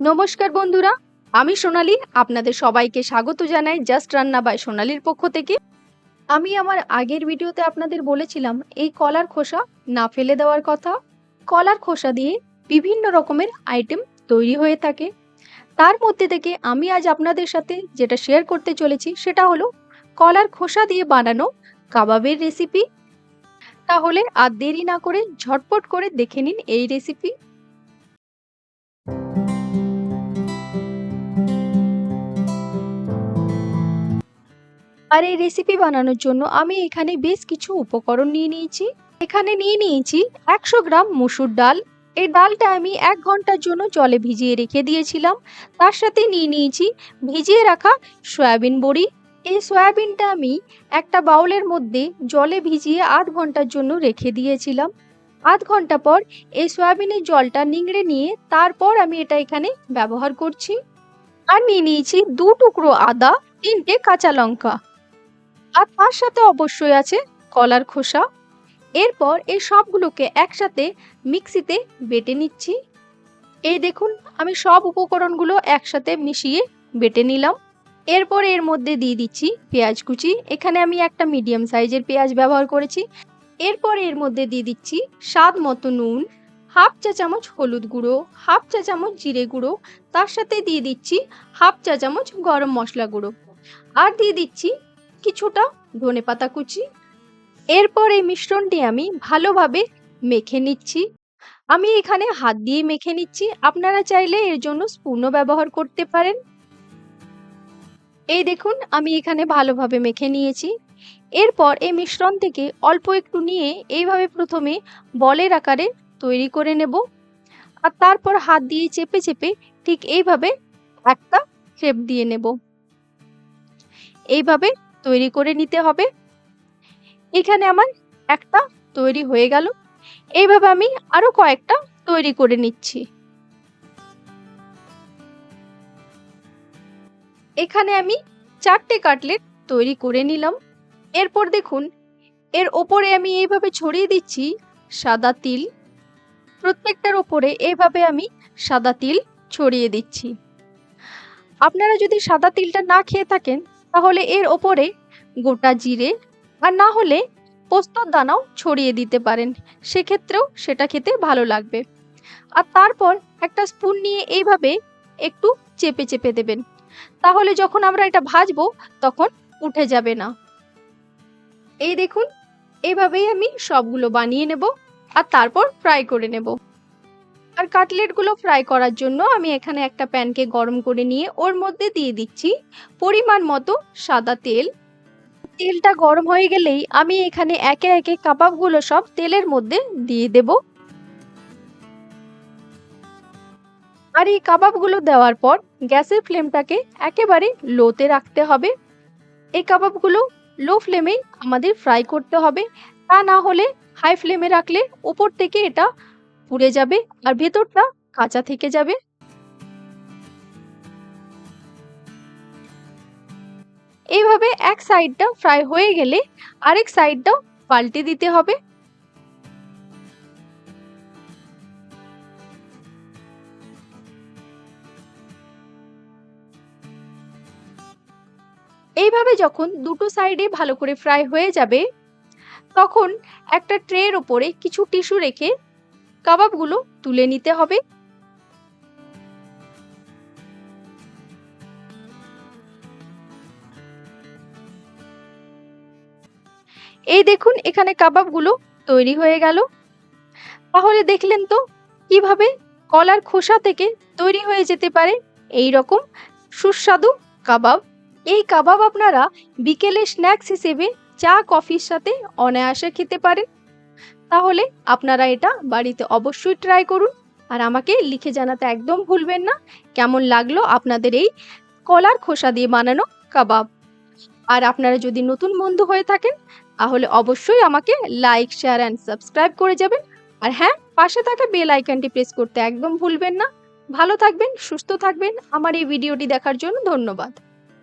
নমস্কার বন্ধুরা, আমি সোনালী আপনাদের সবাইকে স্বাগত জানাই জাস্ট রান্না বাই সোনালীর পক্ষ থেকে। আমি আমার আগের ভিডিওতে আপনাদের বলেছিলাম এই কলার খোসা না ফেলে দেওয়ার কথা। কলার খোসা দিয়ে বিভিন্ন রকমের আইটেম তৈরি হয়ে থাকে। তার মধ্যে থেকে আমি আজ আপনাদের সাথে যেটা শেয়ার করতে চলেছি সেটা হলো কলার খোসা দিয়ে বানানো কাবাবের রেসিপি। তাহলে আর দেরি না করে ঝটপট করে দেখে নিন এই রেসিপি। আর এই রেসিপি বানানোর জন্য আমি এখানে বেশ কিছু উপকরণ নিয়ে নিয়েছি। এখানে নিয়ে নিয়েছি 100 গ্রাম মসুর ডাল। এই ডালটা আমি 1 ঘন্টার জন্য জলে ভিজিয়ে রেখে দিয়েছিলাম। তার সাথে নিয়ে নিয়েছি ভিজিয়ে রাখা সয়াবিন বড়ি। এই সয়াবিনটা আমি একটা বাউলের মধ্যে জলে ভিজিয়ে 8 ঘন্টার জন্য রেখে দিয়েছিলাম। 8 ঘন্টা পর এই সয়াবিনের জলটা নিংড়ে নিয়ে তারপর আমি এটা এখানে ব্যবহার করছি। আর নিয়ে নিয়েছি 2 টুকরো আদা, 3টে কাঁচা লঙ্কা। আর তার সাথে অবশ্যই আছে কলার খোসা। এরপর এই সবগুলোকে একসাথে মিক্সিতে বেটে নিচ্ছি। এই দেখুন আমি সব উপকরণগুলো একসাথে মিশিয়ে বেটে নিলাম। এরপর এর মধ্যে দিয়ে দিচ্ছি পেঁয়াজ কুচি। এখানে আমি একটা মিডিয়াম সাইজের পেঁয়াজ ব্যবহার করেছি। এরপর এর মধ্যে দিয়ে দিচ্ছি স্বাদ মতো নুন, হাফ চা চামচ হলুদ গুঁড়ো, হাফ চা চামচ জিরে গুঁড়ো, তার সাথে দিয়ে দিচ্ছি হাফ চা চামচ গরম মশলা গুঁড়ো, আর দিয়ে দিচ্ছি কিছুটা ধনেপাতা কুচি। এরপর এই মিশ্রণটি আমি ভালোভাবে মেখে নিচ্ছি। আমি এখানে হাত দিয়ে মেখে নিচ্ছি, আপনারা চাইলে এর জন্য স্পুনও ব্যবহার করতে পারেন। এই দেখুন আমি এখানে ভালোভাবে মেখে নিয়েছি। এরপর এই মিশ্রণ থেকে অল্প একটু নিয়ে এইভাবে প্রথমে বলের আকারে তৈরি করে নেব। আর তারপর হাত দিয়ে চেপে চেপে ঠিক এইভাবে একটা শেপ দিয়ে নেব। এইভাবে তৈরি করে নিতে হবে। এখানে আমার একটা তৈরি হয়ে গেল। এইভাবে আমি আরো কয়েকটা তৈরি করে নিচ্ছি। এখানে আমি 4টে কাটলেট তৈরি করে নিলাম। এরপর দেখুন এর ওপরে আমি এইভাবে ছড়িয়ে দিচ্ছি সাদা তিল। প্রত্যেকটার ওপরে এইভাবে আমি সাদা তিল ছড়িয়ে দিচ্ছি। আপনারা যদি সাদা তিলটা না খেয়ে থাকেন তাহলে এর ওপরে গোটা জিরে আর না হলে পোস্তর দানাও ছড়িয়ে দিতে পারেন, সেক্ষেত্রেও সেটা খেতে ভালো লাগবে। আর তারপর একটা স্পুন নিয়ে এইভাবে একটু চেপে চেপে দেবেন, তাহলে যখন আমরা এটা ভাজবো তখন উঠে যাবে না। এই দেখুন এইভাবেই আমি সবগুলো বানিয়ে নেব আর তারপর ফ্রাই করে নেব। আর কাটলেটগুলো ফ্রাই করার জন্য আমি এখানে একটা প্যানকে গরম করে নিয়ে ওর মধ্যে দিয়ে দিচ্ছি পরিমাণ মতো সাদা তেল। তেলটা গরম হয়ে গেলেই আমি এখানে একে একে কাবাবগুলো সব তেলের মধ্যে দিয়ে দেব। আর এই কাবাবগুলো দেওয়ার পর গ্যাসের ফ্লেমটাকে একেবারে লোতে রাখতে হবে। এই কাবাবগুলো লো ফ্লেমেই আমাদের ফ্রাই করতে হবে, তা না হলে হাই ফ্লেমে রাখলে উপর থেকে এটা পুড়ে যাবে আর ভেতরটা কাঁচা থেকে যাবে। এইভাবে এক সাইডটা ফ্রাই হয়ে গেলে আরেক সাইডটাও পাল্টে দিতে হবে। এইভাবে যখন দুটো সাইডে ভালো করে ফ্রাই হয়ে যাবে তখন একটা ট্রের ওপরে কিছু টিস্যু রেখে কাবাবগুলো তুলে নিতে হবে। এই দেখুন এখানে কাবাবগুলো তৈরি হয়ে গেল। তাহলে দেখলেন তো কিভাবে কলার খোসা থেকে তৈরি হয়ে যেতে পারে এই রকম সুস্বাদু কাবাব। এই কাবাব আপনারা বিকেলে স্ন্যাক্স হিসেবে চা কফির সাথে অনায়াসে খেতে পারেন। তাহলে আপনারা এটা বাড়িতে অবশ্যই ট্রাই করুন আর আমাকে লিখে জানাতে একদম ভুলবেন না কেমন লাগলো আপনাদের এই কলার খোসা দিয়ে বানানো কাবাব। আর আপনারা যদি নতুন বন্ধু হয়ে থাকেন তাহলে অবশ্যই আমাকে লাইক, শেয়ার অ্যান্ড সাবস্ক্রাইব করে যাবেন। আর হ্যাঁ, পাশে থাকা বেল আইকনটি প্রেস করতে একদম ভুলবেন না। ভালো থাকবেন, সুস্থ থাকবেন। আমার এই ভিডিওটি দেখার জন্য ধন্যবাদ।